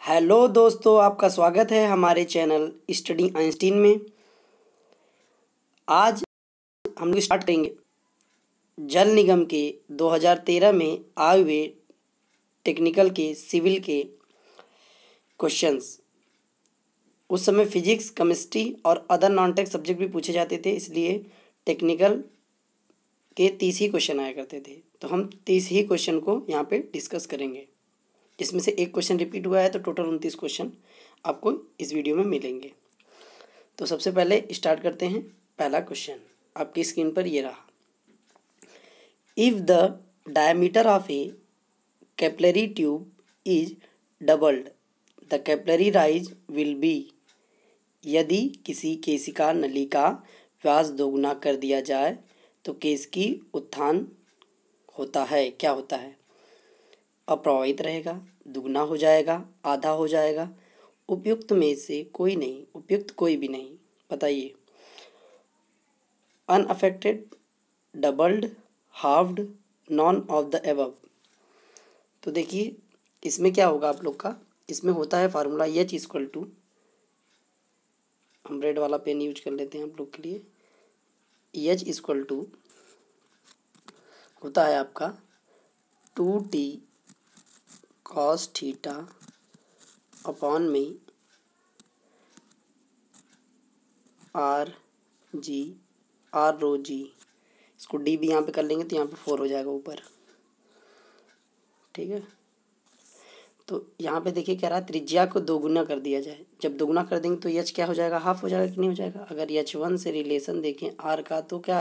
Hello दोस्तों, आपका स्वागत है हमारे चैनल स्टडी आइंस्टीन में। आज हम लोग स्टार्ट करेंगे जल निगम के 2013 में आए हुए टेक्निकल के सिविल के क्वेश्चंस। उस समय फिजिक्स, केमिस्ट्री और अदर नॉन टेक सब्जेक्ट भी पूछे जाते थे, इसलिए टेक्निकल के 30 ही क्वेश्चन आया करते थे। तो हम 30 ही क्वेश्चन को यहाँ पे डिस्कस करेंगे, जिसमें से एक क्वेश्चन रिपीट हुआ है, तो टोटल 29 क्वेश्चन आपको इस वीडियो में मिलेंगे। तो सबसे पहले स्टार्ट करते हैं। पहला क्वेश्चन आपकी स्क्रीन पर ये रहा। If the diameter of A capillary tube is doubled the capillary rise will be. यदि किसी केशिका नली का व्यास दोगुना कर दिया जाए तो केशिकी उत्थान होता है, क्या होता है? अप्रभावित रहेगा, दुगना हो जाएगा, आधा हो जाएगा, उपयुक्त में से कोई नहीं, उपयुक्त कोई भी नहीं, बताइए। Unaffected, doubled, halved, non of the above. तो देखिए इसमें क्या होगा आप लोग का, इसमें होता है फार्मूला एच इक्वल टू, हम रेड वाला पेन यूज कर लेते हैं आप लोग के लिए। एच इक्वल टू होता है आपका 2t cos थीटा अपॉन में आर रो जी। इसको डी भी यहाँ पे कर लेंगे तो यहाँ पे 4 हो जाएगा ऊपर, ठीक है। तो यहाँ पे देखिए कह रहा है त्रिज्या को दोगुना कर दिया जाए। जब दोगुना कर देंगे तो एच क्या हो जाएगा, हाफ हो जाएगा कि नहीं हो जाएगा। अगर H1 से रिलेशन देखें आर का तो क्या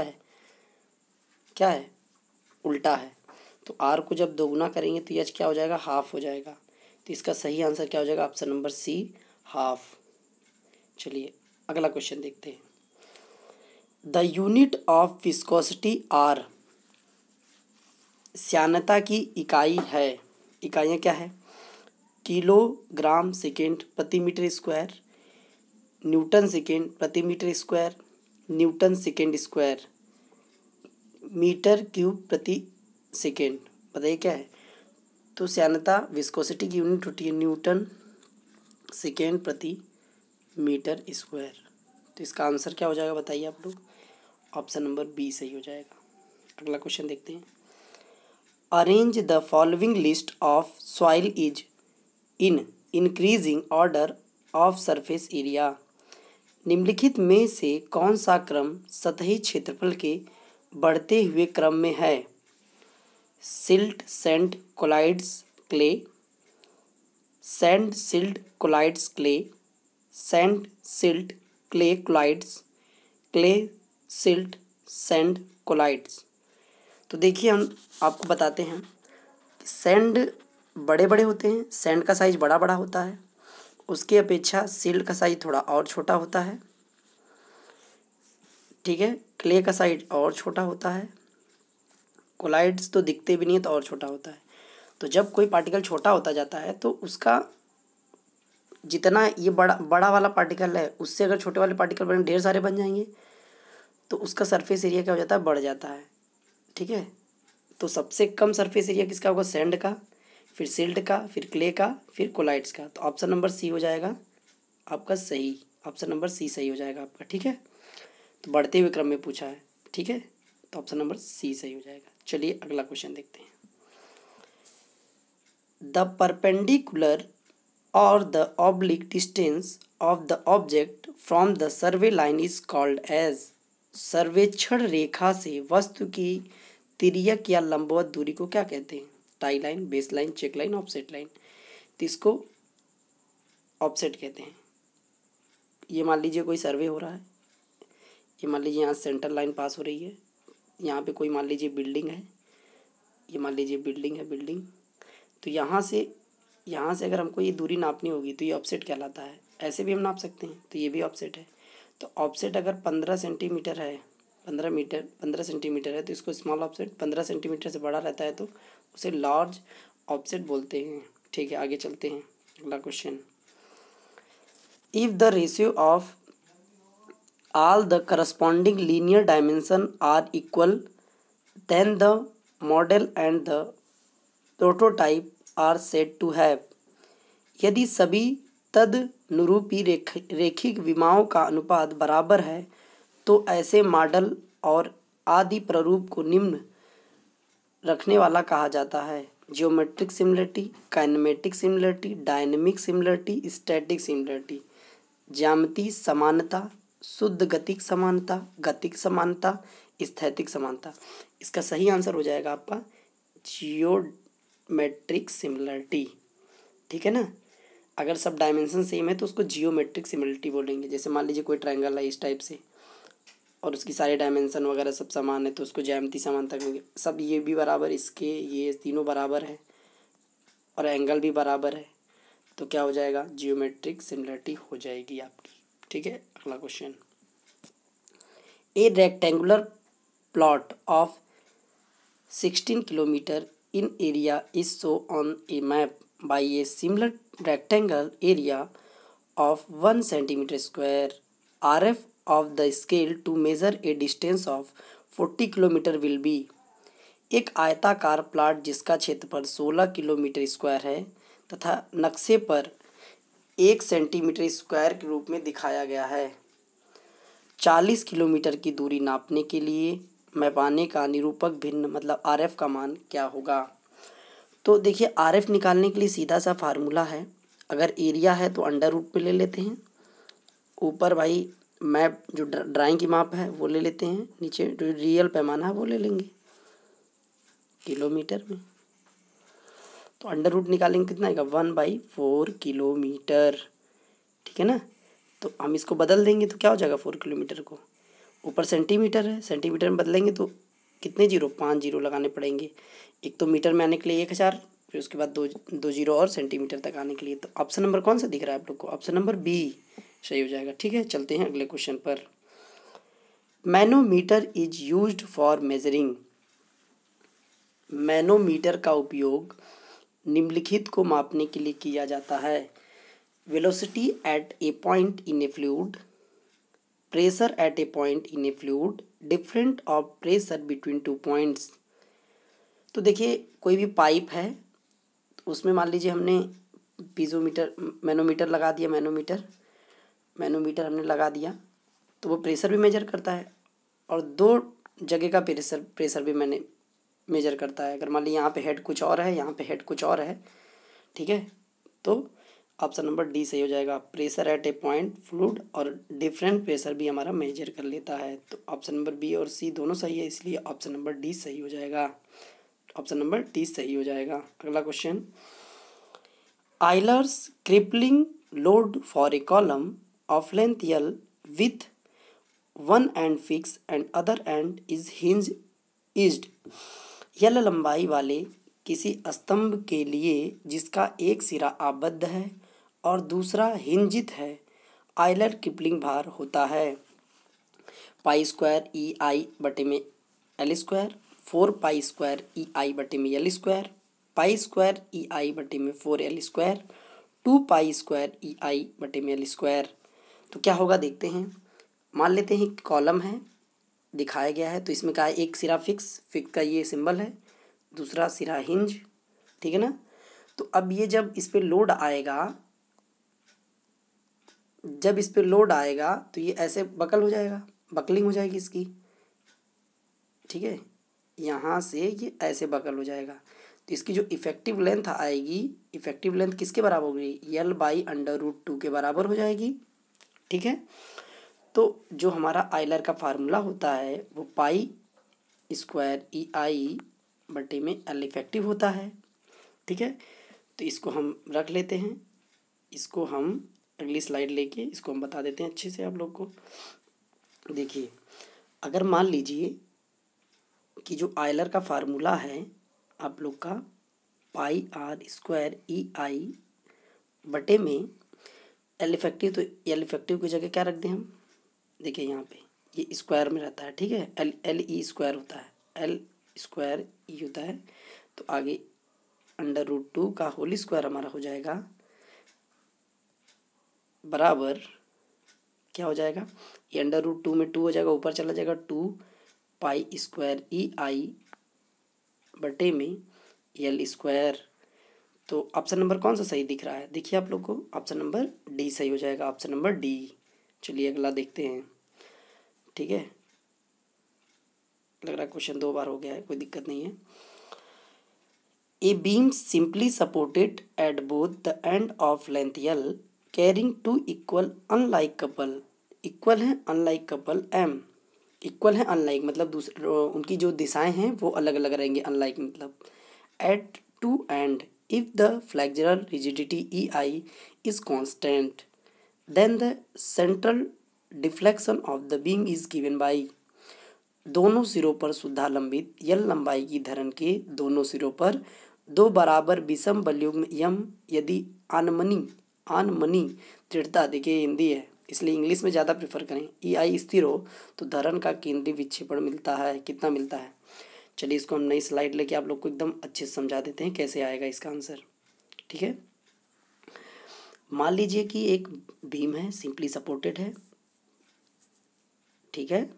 है, उल्टा है। तो आर को जब दोगुना करेंगे तो एच क्या हो जाएगा, हाफ हो जाएगा। तो इसका सही आंसर क्या हो जाएगा, ऑप्शन नंबर सी, हाफ। चलिए अगला क्वेश्चन देखते हैं। The unit of viscosity are, श्यानता की इकाई है। इकाइयाँ क्या है, किलोग्राम सेकेंड प्रति मीटर स्क्वायर, न्यूटन सेकेंड प्रति metre square, newton second square, metre cube प्रति सेकेंड। बताइए क्या है। तो श्यानता विस्कोसिटी की यूनिट होती है न्यूटन सेकेंड प्रति मीटर स्क्वायर। तो इसका आंसर क्या हो जाएगा बताइए आप लोग, ऑप्शन नंबर बी सही हो जाएगा। अगला क्वेश्चन देखते हैं। Arrange the following list of soil is in increasing order of surface area. निम्नलिखित में से कौन सा क्रम सतही क्षेत्रफल के बढ़ते हुए क्रम में है? Silt, sand, colloids, clay, sand, silt, colloids, clay, sand, silt, clay, colloids, clay, silt, sand, colloids. तो देखिए हम आपको बताते हैं कि सैंड बड़े बड़े होते हैं, सैंड का साइज बड़ा बड़ा होता है, उसके अपेक्षा सिल्ट का साइज थोड़ा और छोटा होता है, ठीक है। क्ले का साइज और छोटा होता है, कोलाइड्स तो दिखते भी नहीं है तो और छोटा होता है। तो जब कोई पार्टिकल छोटा होता जाता है तो उसका जितना ये बड़ा वाला पार्टिकल है उससे अगर छोटे वाले पार्टिकल बने ढेर सारे बन जाएंगे तो उसका सरफेस एरिया क्या हो जाता है, बढ़ जाता है, ठीक है। तो सबसे कम सरफेस एरिया किसका होगा, सैंड का, फिर सिल्ट का, फिर क्ले का, फिर कोलाइड्स का। तो ऑप्शन नंबर सी हो जाएगा आपका सही, ऑप्शन नंबर सी सही हो जाएगा आपका, ठीक है। तो बढ़ते हुए क्रम में पूछा है, ठीक है, तो ऑप्शन नंबर सी सही हो जाएगा। चलिए अगला क्वेश्चन देखते हैं। द परपेंडिकुलर और the oblique distance of the object from the survey line is called as. सर्वेक्षण रेखा से वस्तु की तिर्यक या लंबवत दूरी को क्या कहते हैं? Tie line, base line, check line, offset line. तो इसको ऑफसेट कहते हैं। ये मान लीजिए कोई सर्वे हो रहा है, ये मान लीजिए यहाँ सेंटर लाइन पास हो रही है, यहाँ पे कोई मान लीजिए बिल्डिंग है, ये मान लीजिए बिल्डिंग है, बिल्डिंग। तो यहाँ से अगर हमको ये दूरी नापनी होगी तो ये ऑफसेट कहलाता है। ऐसे भी हम नाप सकते हैं, तो ये भी ऑफसेट है। तो ऑफसेट अगर 15 सेंटीमीटर है, 15 सेंटीमीटर है तो इसको स्मॉल ऑफसेट, 15 सेंटीमीटर से बड़ा रहता है तो उसे लार्ज ऑफसेट बोलते हैं, ठीक है। आगे चलते हैं, अगला question. If the ratio of all the corresponding linear dimension are equal, then the model and the prototype are said to have। यदि सभी तदनुरूपी रेखिक विमाओं का अनुपात बराबर है तो ऐसे मॉडल और आदि प्रारूप को निम्न रखने वाला कहा जाता है: geometric similarity, kinematic similarity, dynamic similarity, static similarity. ज्यामितीय समानता, शुद्ध गतिक समानता, गतिक समानता, स्थैतिक समानता। इसका सही आंसर हो जाएगा आपका जियोमेट्रिक सिमिलरिटी। ठीक है ना। अगर सब डायमेंशन सेम है तो उसको जियोमेट्रिक सिमिलरिटी बोलेंगे। जैसे मान लीजिए कोई ट्रायंगल है इस टाइप से और उसकी सारे डायमेंशन वगैरह सब समान है तो उसको ज्यामितीय समानता कहेंगे। सब ये भी बराबर, इसके ये तीनों बराबर है और एंगल भी बराबर है तो क्या हो जाएगा, जियोमेट्रिक सिमिलरिटी हो जाएगी आपकी। ठीक है। अगला question, A rectangular plot of 16 kilometre in area is show on A map by a similar rectangle area of 1 centimeter square. RF of the scale to measure a distance of 40 kilometre will be। एक आयताकार plot जिसका क्षेत्रफल 16 kilometre square है तथा नक्शे पर 1 centimetre square के रूप में दिखाया गया है। 40 किलोमीटर की दूरी नापने के लिए मैपाने का निरूपक भिन्न मतलब RF का मान क्या होगा। तो देखिए RF निकालने के लिए सीधा सा फार्मूला है। अगर एरिया है तो अंडर रूट पे ले लेते हैं, ऊपर भाई मैप जो ड्राइंग की माप है वो ले लेते हैं, नीचे जो रियल पैमाना है वो ले लेंगे किलोमीटर में। तो अंडर रूट निकालेंगे कितना आएगा, 1/4 किलोमीटर। ठीक है ना। तो हम इसको बदल देंगे तो क्या हो जाएगा, 4 किलोमीटर को ऊपर सेंटीमीटर है, सेंटीमीटर में बदलेंगे तो कितने जीरो, 5 जीरो लगाने पड़ेंगे। एक तो मीटर में आने के लिए 1000, फिर उसके बाद दो जीरो और सेंटीमीटर तक आने के लिए। तो ऑप्शन नंबर कौन सा दिख रहा है आप लोग को, ऑप्शन नंबर बी सही हो जाएगा। ठीक है, चलते हैं अगले क्वेश्चन पर। Manometer is used for measuring. Manometer का उपयोग निम्नलिखित को मापने के लिए किया जाता है: velocity at A point in A fluid, pressure at A point in A fluid, different of pressure between two points. तो देखिए कोई भी पाइप है तो उसमें मान लीजिए हमने मैनोमीटर लगा दिया, मैनोमीटर हमने लगा दिया तो वो प्रेशर भी मेजर करता है और दो जगह का प्रेशर भी मैंने मेजर करता है। अगर मान लीजिए यहाँ पे हेड कुछ और है, यहाँ पे हेड कुछ और है, ठीक है, तो ऑप्शन नंबर डी सही हो जाएगा। Pressure at A point fluid और डिफरेंट प्रेशर भी हमारा मेजर कर लेता है। तो ऑप्शन नंबर बी और सी दोनों सही है, इसलिए ऑप्शन नंबर डी सही हो जाएगा। ऑप्शन नंबर डी सही हो जाएगा। अगला question, Euler's crippling load for a column of length L with one and fix and other and is hinged. L लंबाई वाले किसी स्तंभ के लिए जिसका एक सिरा आबद्ध है और दूसरा हिंजित है, आइलर क्रिपलिंग भार होता है π² EI/में L², 4π² EI/में L², π² EI/में 4L², 2π² EI/में L²। तो क्या होगा देखते हैं। मान लेते हैं कॉलम है, दिखाया गया है, तो इसमें क्या है, एक सिरा फिक्स का ये सिंबल है, दूसरा सिरा हिंज, ठीक है ना। तो अब ये जब इस पे लोड आएगा तो ये ऐसे बकल हो जाएगा, बकलिंग हो जाएगी इसकी, ठीक है, यहाँ से ये ऐसे बकल हो जाएगा। तो इसकी जो इफेक्टिव लेंथ आएगी, इफेक्टिव लेंथ किसके बराबर होगी, L/√2 के बराबर हो जाएगी। ठीक है। तो जो हमारा आइलर का फार्मूला होता है वो π² EI/ में L इफेक्टिव होता है। ठीक है। तो इसको हम रख लेते हैं, इसको हम अगली स्लाइड लेके इसको हम बता देते हैं अच्छे से आप लोग को। देखिए अगर मान लीजिए कि जो आइलर का फार्मूला है आप लोग का πr² EI/ में L इफेक्टिव, तो L इफेक्टिव की जगह क्या रख दें हम, देखिए यहाँ पे ये स्क्वायर में रहता है, ठीक है, LE² होता है, L² होता है। तो आगे √2 का होल स्क्वायर हमारा हो जाएगा बराबर क्या हो जाएगा, ये √2 में 2 हो जाएगा, ऊपर चला जाएगा 2π² EI/ में L²। तो ऑप्शन नंबर कौन सा सही दिख रहा है, देखिए आप लोग को ऑप्शन नंबर डी सही हो जाएगा, ऑप्शन नंबर डी। चलिए अगला देखते हैं। ठीक है, लग रहा है क्वेश्चन 2 बार हो गया है, कोई दिक्कत नहीं है। A beam simply supported at both the end of length L carrying two equal unlike couple, equal है अनलाइक कपल एम, इक्वल है अनलाइक मतलब दूसरे उनकी जो दिशाएं हैं वो अलग अलग रहेंगी, अनलाइक मतलब at two end if the flexural rigidity E I is constant then the central deflection of the beam is given by, दोनों सिरों पर शुद्धालंबित यल लंबाई की धरन के दोनों सिरों पर दो बराबर विषम बलयुग्म यम यदि आनमनी दृढ़ता, देखिए हिंदी है इसलिए इंग्लिश में ज़्यादा प्रेफर करें, ई आई स्थिर हो तो धरन का केंद्रीय विक्षेपण मिलता है, कितना मिलता है। चलिए इसको हम नई स्लाइड लेके आप लोग को एकदम अच्छे से समझा देते हैं कैसे आएगा इसका आंसर। ठीक है, मान लीजिए कि एक बीम है, सिंपली सपोर्टेड है। ठीक है,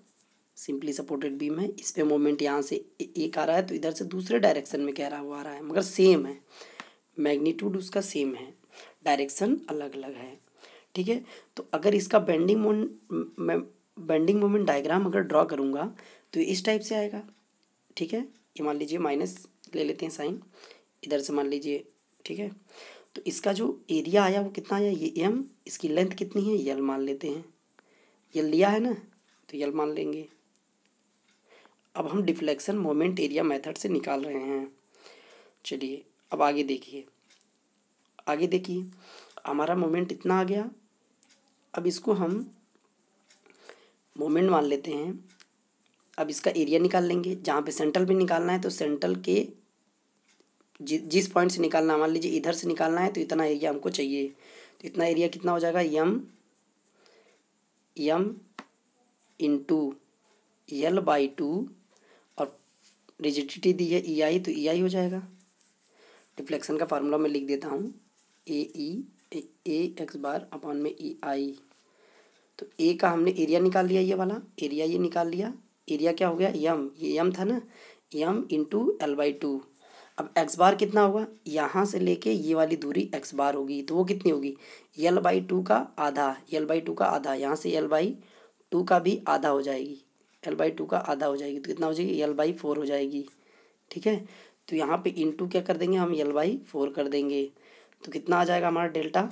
सिंपली सपोर्टेड बीम है, इस पे मोमेंट यहाँ से एक आ रहा है तो इधर से दूसरे डायरेक्शन में कह रहा हुआ आ रहा है, मगर सेम है, मैग्नीट्यूड उसका सेम है, डायरेक्शन अलग अलग है। ठीक है, तो अगर इसका बेंडिंग मोमेंट डायग्राम अगर ड्रॉ करूँगा तो इस टाइप से आएगा। ठीक है, ये मान लीजिए माइनस ले लेते हैं साइन, इधर से मान लीजिए। ठीक है, तो इसका जो एरिया आया वो कितना आया, ये एम, इसकी लेंथ कितनी है, यल मान लेते हैं, यल लिया है ना तो यल मान लेंगे। अब हम डिफ्लेक्शन मोमेंट एरिया मेथड से निकाल रहे हैं। चलिए अब आगे देखिए, आगे देखिए हमारा मोमेंट इतना आ गया, अब इसको हम मोमेंट मान लेते हैं। अब इसका एरिया निकाल लेंगे, जहाँ पे सेंट्रल भी निकालना है तो सेंट्रल के जिस पॉइंट से निकालना है, मान लीजिए इधर से निकालना है तो इतना एरिया हमको चाहिए, तो इतना एरिया कितना हो जाएगा, यम इंटू यल बाई 2 और रिजिडिटी दी है ई आई तो ई आई हो जाएगा। डिफ्लेक्शन का फार्मूला मैं लिख देता हूँ, ए एक्स बार अपॉन में ई आई। तो ए का हमने एरिया निकाल लिया, ये वाला एरिया ये निकाल लिया, एरिया क्या हो गया यम, ये यम था ना, यम इंटू एल बाई 2। अब एक्स बार कितना होगा, यहाँ से लेके ये वाली दूरी एक्स बार होगी तो वो कितनी होगी, यल बाई 2 का आधा, यल बाई 2 का आधा, यहाँ से यल बाई 2 का भी आधा हो जाएगी, यल बाई 2 का आधा हो जाएगी तो कितना हो जाएगी, यल बाई 4 हो जाएगी। ठीक है, तो यहाँ पे इंटू क्या कर देंगे हम, यल बाई 4 कर देंगे, तो कितना आ जाएगा हमारा डेल्टा,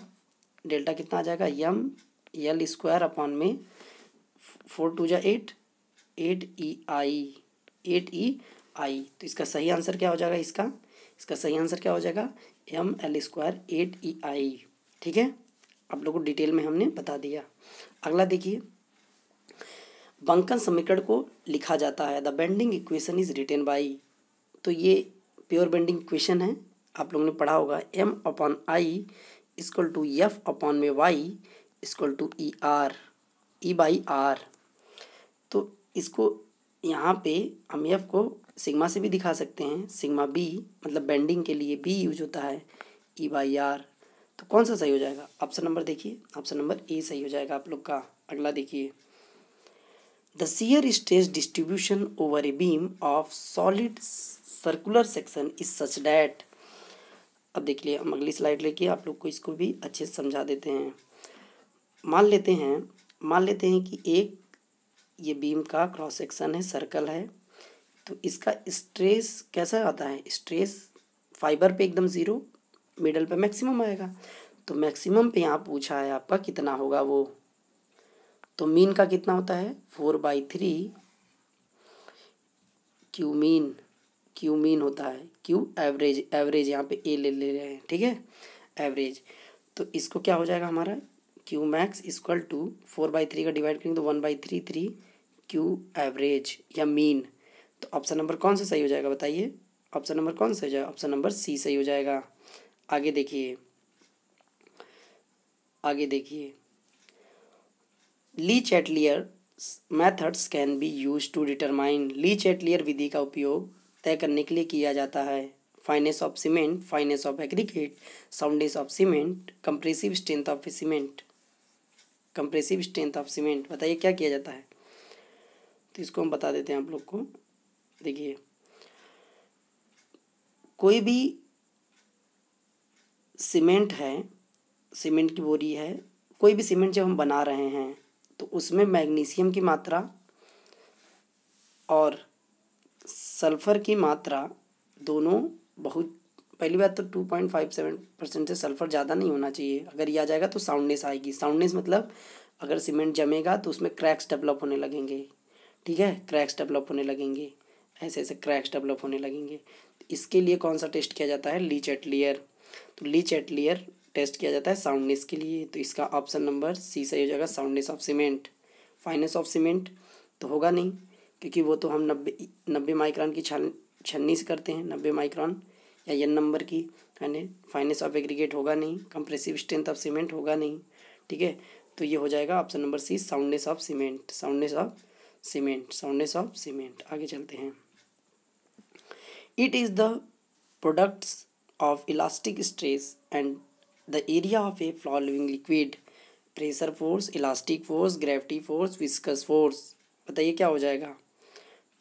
डेल्टा कितना आ जाएगा, यम यल स्क्वायर अपॉन में 4 2 जा 8 ई आई। तो इसका सही आंसर क्या हो जाएगा, इसका सही आंसर क्या हो जाएगा, एम एल स्क्वायर 8 ई आई। ठीक है, आप लोगों को डिटेल में हमने बता दिया। अगला देखिए, बंकन समीकरण को लिखा जाता है, the bending equation is written by, तो ये प्योर बेंडिंग इक्वेशन है, आप लोगों ने पढ़ा होगा, M upon I equal to F upon में Y equal to E by R. तो इसको यहाँ पे हम एफ को सिग्मा से भी दिखा सकते हैं, सिग्मा बी मतलब बेंडिंग के लिए बी यूज होता है, ई बाई आर। तो कौन सा सही हो जाएगा, ऑप्शन नंबर देखिए, ऑप्शन नंबर ए सही हो जाएगा आप लोग का। अगला देखिए, the shear stress distribution over a beam of solid circular section is such that. अब देख लिए, हम अगली स्लाइड लेके आप लोग को इसको भी अच्छे से समझा देते हैं। मान लेते हैं कि एक ये बीम का क्रॉस सेक्शन है, सर्कल है, तो इसका स्ट्रेस कैसा आता है, स्ट्रेस फाइबर पे एकदम ज़ीरो, मिडल पे मैक्सिमम आएगा, तो मैक्सिमम पे यहाँ पूछा है आपका कितना होगा वो, तो मीन का कितना होता है 4/3 क्यू मीन होता है, क्यू एवरेज यहाँ पे ए ले रहे हैं। ठीक है, एवरेज, तो इसको क्या हो जाएगा हमारा, क्यू मैक्स इक्वल टू 4/3 का डिवाइड करेंगे तो 1/3 क्यू एवरेज या मीन। तो ऑप्शन नंबर कौन सा सही हो जाएगा बताइए, ऑप्शन नंबर कौन सा हो जाएगा, ऑप्शन नंबर सी सही हो जाएगा। आगे देखिए, Le Chatelier methods can be use to determine, Le Chatelier विधि का उपयोग तय करने के लिए किया जाता है, fineness of cement, fineness of aggregate, soundness of cement, compressive strength of cement, बताइए क्या किया जाता है। तो इसको हम बता देते हैं आप लोग को। देखिए, कोई भी सीमेंट है, सीमेंट की बोरी है, कोई भी सीमेंट जब हम बना रहे हैं तो उसमें मैग्नीशियम की मात्रा और सल्फ़र की मात्रा दोनों बहुत, पहली बात तो 2.57% से सल्फ़र ज़्यादा नहीं होना चाहिए। अगर ये आ जाएगा तो साउंडनेस आएगी। साउंडनेस मतलब अगर सीमेंट जमेगा तो उसमें क्रैक्स डेवलप होने लगेंगे, ठीक है, क्रैक्स डेवलप होने लगेंगे, ऐसे ऐसे क्रैक्स डेवलप होने लगेंगे। इसके लिए कौन सा टेस्ट किया जाता है? Le Chatelier. तो लीच एटलियर टेस्ट किया जाता है साउंडनेस के लिए। तो इसका ऑप्शन नंबर सी सही हो जाएगा, soundness of cement. Fineness of cement तो होगा नहीं, क्योंकि वो तो हम 90 माइक्रोन की छन्नी से करते हैं, 90 माइक्रोन या एन नंबर की, है ना। फाइनेस ऑफ एग्रीगेट होगा नहीं, कंप्रेसिव स्ट्रेंथ ऑफ सीमेंट होगा नहीं, ठीक है। तो ये हो जाएगा option number C, soundness of cement, soundness of cement, soundness of cement. आगे चलते हैं। It is the products of elastic stress and the area of a flowing liquid, pressure force, elastic force, gravity force, viscous force. बताइए क्या हो जाएगा?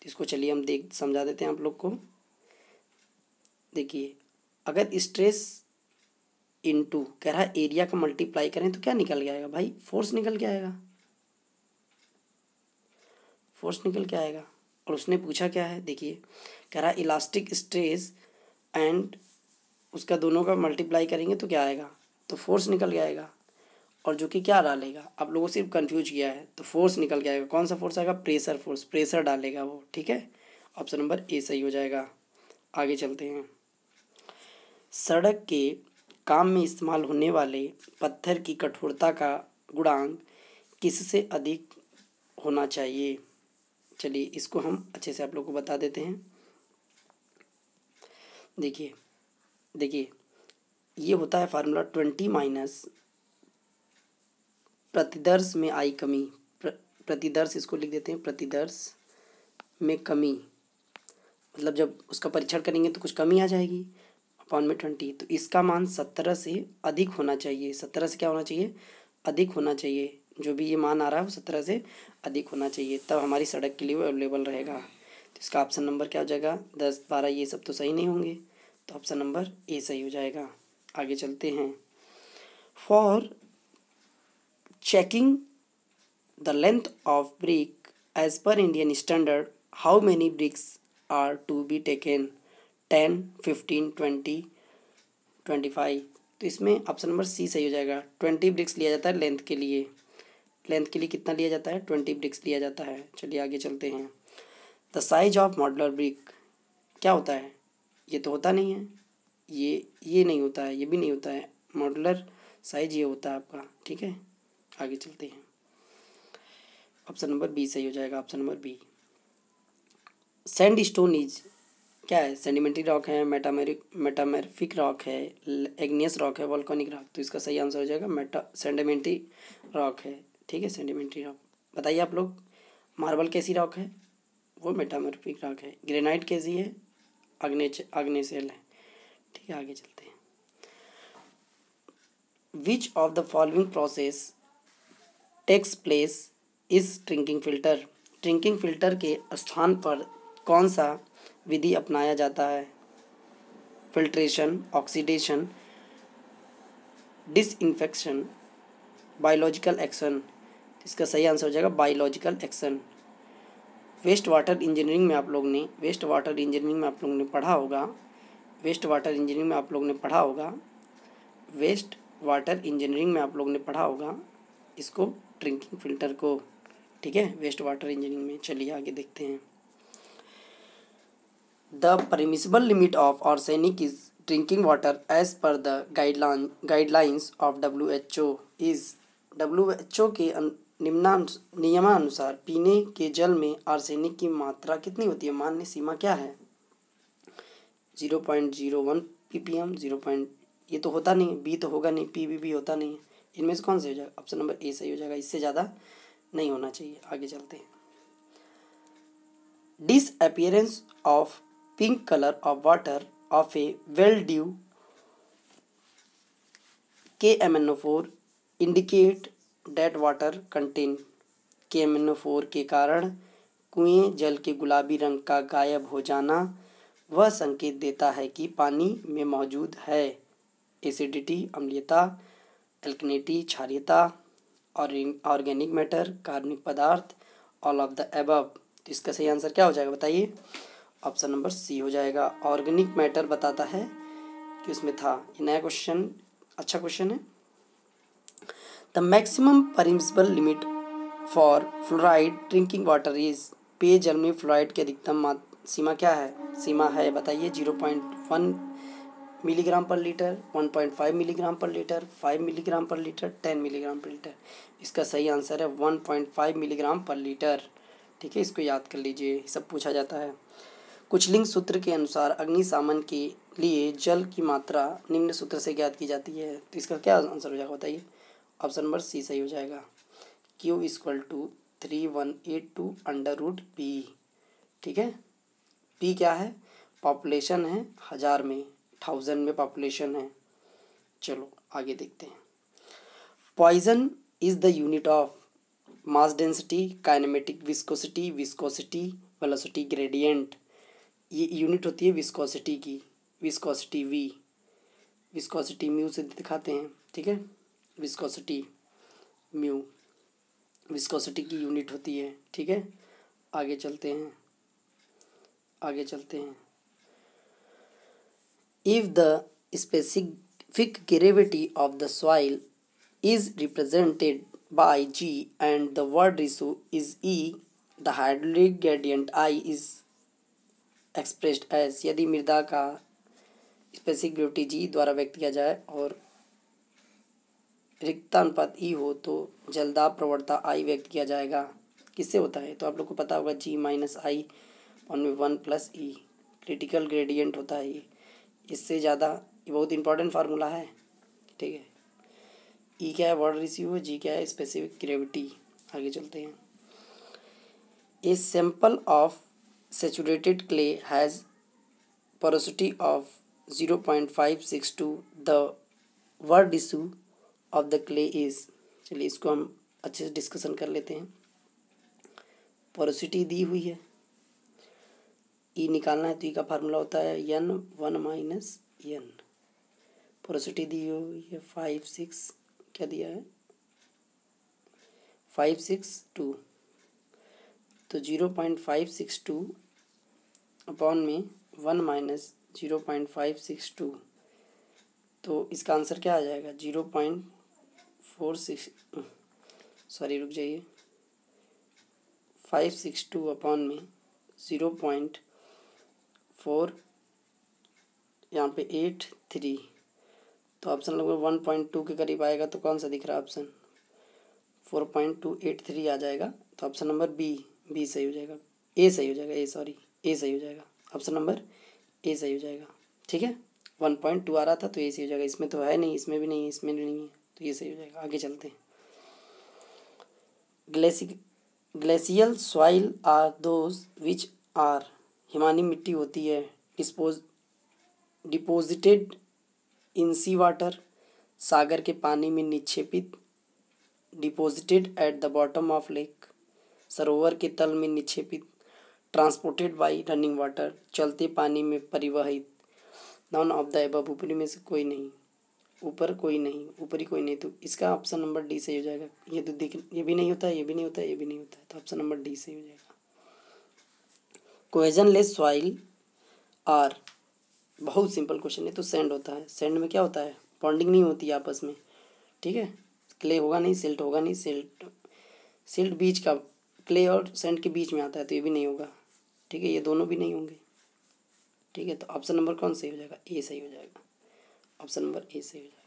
इसको चलिए हम समझा देते हैं आप लोग को। देखिए, अगर स्ट्रेस इनटू कह रहा है एरिया का मल्टीप्लाई करें तो क्या निकल के आएगा भाई? फोर्स निकल के आएगा, फोर्स निकल के आएगा। और उसने पूछा क्या है, देखिए कह रहा है इलास्टिक स्ट्रेस एंड उसका दोनों का मल्टीप्लाई करेंगे तो क्या आएगा? तो फोर्स निकल के आएगा। और जो कि क्या डालेगा, आप लोगों को सिर्फ कंफ्यूज किया है, तो फोर्स निकल के आएगा। कौन सा फोर्स आएगा? प्रेशर फोर्स, प्रेशर डालेगा वो, ठीक है। ऑप्शन नंबर ए सही हो जाएगा। आगे चलते हैं। सड़क के काम में इस्तेमाल होने वाले पत्थर की कठोरता का गुणांक किससे अधिक होना चाहिए? चलिए इसको हम अच्छे से आप लोग को बता देते हैं। देखिए देखिए, ये होता है फार्मूला 20 माइनस प्रतिदर्श में आई कमी, प्रतिदर्श इसको लिख देते हैं, प्रतिदर्श में कमी, मतलब जब उसका परीक्षण करेंगे तो कुछ कमी आ जाएगी, अपॉन में 20। तो इसका मान 17 से अधिक होना चाहिए। 17 से क्या होना चाहिए? अधिक होना चाहिए। जो भी ये मान आ रहा है वो 17 से अधिक होना चाहिए, तब हमारी सड़क के लिए वो अवेलेबल रहेगा। तो इसका ऑप्शन नंबर क्या हो जाएगा? 10, 12 ये सब तो सही नहीं होंगे, तो ऑप्शन नंबर ए सही हो जाएगा। आगे चलते हैं। For checking the length of brick as per Indian standard, how many bricks are to be taken? 10, 15, 20, 25। तो इसमें ऑप्शन नंबर सी सही हो जाएगा। 20 ब्रिक्स लिया जाता है लेंथ के लिए। लेंथ के लिए कितना लिया जाता है? 20 ब्रिक्स लिया जाता है। चलिए आगे चलते हैं। The size of modular brick क्या होता है? ये तो होता नहीं है, ये नहीं होता है, ये भी नहीं होता है। मॉडुलर साइज ये होता है आपका, ठीक है। आगे चलते हैं। ऑप्शन नंबर बी सही हो जाएगा, option number B. Sand stone is क्या है? सेडिमेंट्री रॉक है, मेटामॉर्फिक रॉक है, इग्नियस रॉक है, वोल्केनिक रॉक। तो इसका सही आंसर हो जाएगा सेडिमेंट्री रॉक है, ठीक है, सेडिमेंट्री रॉक। बताइए आप लोग, मार्बल कैसी रॉक है? वो मेटामॉर्फिक रॉक है। ग्रेनाइट कैसी है? आग्नेशियल है, ठीक है। आगे चलते हैं। Which of the following process takes place is drinking filter? Drinking filter के स्थान पर कौन सा विधि अपनाया जाता है? Filtration, oxidation, disinfection, biological action. इसका सही आंसर हो जाएगा biological action. Waste water engineering में आप लोग ने पढ़ा होगा, वेस्ट वाटर इंजीनियरिंग में आप लोग ने पढ़ा होगा इसको, ड्रिंकिंग फिल्टर को, ठीक है, वेस्ट वाटर इंजीनियरिंग में। चलिए आगे देखते हैं। The permissible limit of arsenic is drinking water as per the guidelines of WHO is. WHO के नियमानुसार पीने के जल में आर्सेनिक की मात्रा कितनी होती है? मान्य सीमा क्या है? 0.01 ppm, ये तो होता नहीं, बी तो होगा नहीं, पी भी होता नहीं है। इनमें से कौन से हो जाएगा? ऑप्शन नंबर ए सही हो जाएगा, इससे ज़्यादा नहीं होना चाहिए। आगे चलते हैं। Disappearance of pink colour of water of a well due KMnO4 indicate that water contain. KMnO4 के कारण कुएं जल के गुलाबी रंग का गायब हो जाना वह संकेत देता है कि पानी में मौजूद है। एसिडिटी अम्लीयता, एल्कनिटी क्षारीयता, ऑर्गेनिक मैटर कार्बनिक पदार्थ, ऑल ऑफ द एबव। तो इसका सही आंसर क्या हो जाएगा बताइए? ऑप्शन नंबर सी हो जाएगा। ऑर्गेनिक मैटर बताता है कि उसमें था। ये नया क्वेश्चन, अच्छा क्वेश्चन है। The maximum permissible limit for fluoride drinking water is, पेयजल में फ्लोराइड की अधिकतम सीमा क्या है? सीमा है बताइए 0.1 मिलीग्राम पर लीटर, 1.5 मिलीग्राम पर लीटर, 5 मिलीग्राम पर लीटर, 10 मिलीग्राम पर लीटर। इसका सही आंसर है 1.5 मिलीग्राम पर लीटर। ठीक है, इसको याद कर लीजिए, सब पूछा जाता है। कुचलिंग सूत्र के अनुसार अग्निशामन के लिए जल की मात्रा निम्न सूत्र से ज्ञात की जाती है। तो इसका क्या आंसर हो जाएगा बताइए? ऑप्शन नंबर सी सही हो जाएगा। Q = 3182 √P। ठीक है, P क्या है? पॉपुलेशन है, 1000 में, 1000 में पॉपुलेशन है। चलो आगे देखते हैं। Poison is the unit of mass density, kinematic viscosity, viscosity velocity gradient. ये यूनिट होती है विस्कोसिटी की, विस्कोसिटी V, विस्कोसिटी म्यू से दिखाते हैं। ठीक है, विस्कोसिटी म्यू विस्कोसिटी की यूनिट होती है। ठीक है, आगे चलते हैं, आगे चलते हैं। If the specific gravity of the soil is represented by G and the word ratio is E, the hydraulic gradient I is expressed as। यदि मृदा का स्पेसिफिक ग्रेविटी G द्वारा व्यक्त किया जाए और रिक्तता अनुपात E हो तो जलदाब प्रवणता I व्यक्त किया जाएगा। किससे होता है? तो आप लोग को पता होगा G - I / 1 + E critical gradient होता है। इससे ज़्यादा, ये बहुत इंपॉर्टेंट फार्मूला है। ठीक है, ई क्या है? वाटर रेशियो, जी क्या है? Specific gravity. आगे चलते हैं। A sample of saturated clay has porosity of 0.562। The word ratio of the clay is. चलिए इसको हम अच्छे से डिस्कशन कर लेते हैं। पोरोसिटी दी हुई है, ई निकालना है तो ई का फार्मूला होता है N1 - N। पोरोसिटी दी हुई है 5.6, क्या दिया है? 562। तो 0.562 अपॉन में 1 - 0.562, तो इसका आंसर क्या आ जाएगा? 0.46, सॉरी रुक जाइए, 562 अपॉन में 0.4, यहाँ पे 83, तो ऑप्शन लगभग 1.2 के करीब आएगा। तो कौन सा दिख रहा है ऑप्शन? 4.283 आ जाएगा। तो ऑप्शन नंबर बी सही हो जाएगा। ए सही हो जाएगा, ए सही हो जाएगा। ऑप्शन नंबर ए सही हो जाएगा। ठीक है, 1.2 आ रहा था तो ए सही हो जाएगा। इसमें तो है नहीं, इसमें भी नहीं है, इसमें भी नहीं है, तो ये सही हो जाएगा। आगे चलते हैं। Glacial soil are those which are, हिमानी मिट्टी होती है डिपोजिटेड इन सी वाटर, सागर के पानी में निक्षेपित, deposited at the bottom of lake, सरोवर के तल में निक्षेपित, ट्रांसपोर्टेड बाई रनिंग वाटर, चलते पानी में परिवहित। नॉन ऑफ द एबव, ऊपरी में से कोई नहीं, ऊपरी कोई नहीं। तो इसका ऑप्शन नंबर डी सही हो जाएगा। ये तो ये भी नहीं होता है, ये भी नहीं होता है, ये भी नहीं होता है, तो ऑप्शन नंबर डी सही हो जाएगा। कोहेजनलेस सॉइल आर, बहुत सिंपल क्वेश्चन है। तो सैंड होता है, सैंड में क्या होता है? बॉन्डिंग नहीं होती है आपस में। ठीक है, क्ले होगा नहीं, सिल्ट होगा नहीं, सिल्ट बीच का, क्ले और सैंड के बीच में आता है, तो ये भी नहीं होगा। ठीक है, ये दोनों भी नहीं होंगे। ठीक है, तो ऑप्शन नंबर कौन सही हो जाएगा? ए सही हो जाएगा। ऑप्शन नंबर ए सही हो जाएगा।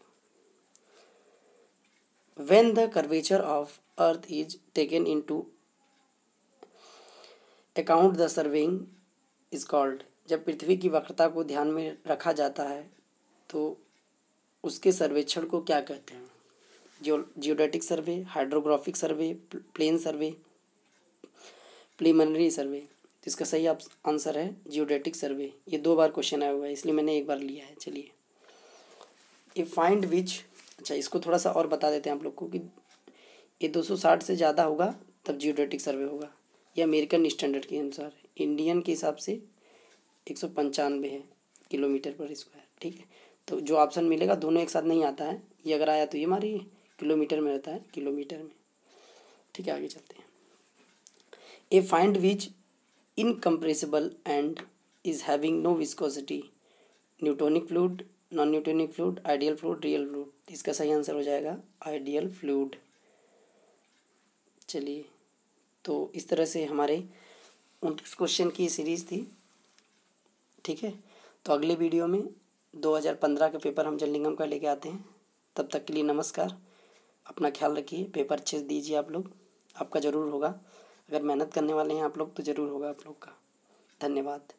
When the curvature of earth is taken into account the surveying is called. जब पृथ्वी की वक्रता को ध्यान में रखा जाता है तो उसके सर्वेक्षण को क्या कहते हैं? जियोडेटिक सर्वे, हाइड्रोग्राफिक सर्वे, प्लेन सर्वे, प्रीलिमिनरी सर्वे। तो इसका सही आंसर है जियोडेटिक सर्वे। ये 2 बार क्वेश्चन आया हुआ है, इसलिए मैंने एक बार लिया है। चलिए, ए फाइंड विच, अच्छा इसको थोड़ा सा और बता देते हैं आप लोग को कि ये 260 से ज़्यादा होगा तब जियोडेटिक सर्वे होगा। ये अमेरिकन स्टैंडर्ड के अनुसार, इंडियन के हिसाब से 195 है किलोमीटर पर स्क्वायर। ठीक है, तो जो ऑप्शन मिलेगा दोनों एक साथ नहीं आता है, ये अगर आया तो ये मारिए, किलोमीटर में रहता है, किलोमीटर में। ठीक है, आगे चलते हैं। A find which incompressible and is having no viscosity, Newtonian fluid, non Newtonian fluid, ideal fluid, real fluid. इसका सही आंसर हो जाएगा आइडियल फ्लूइड। चलिए, तो इस तरह से हमारे 29 क्वेश्चन की सीरीज़ थी। ठीक है, तो अगले वीडियो में 2015 का पेपर हम जलनिगम का लेके आते हैं। तब तक के लिए नमस्कार, अपना ख्याल रखिए, पेपर अच्छे से दीजिए आप लोग, आपका ज़रूर होगा। अगर मेहनत करने वाले हैं आप लोग तो ज़रूर होगा आप लोग का। धन्यवाद।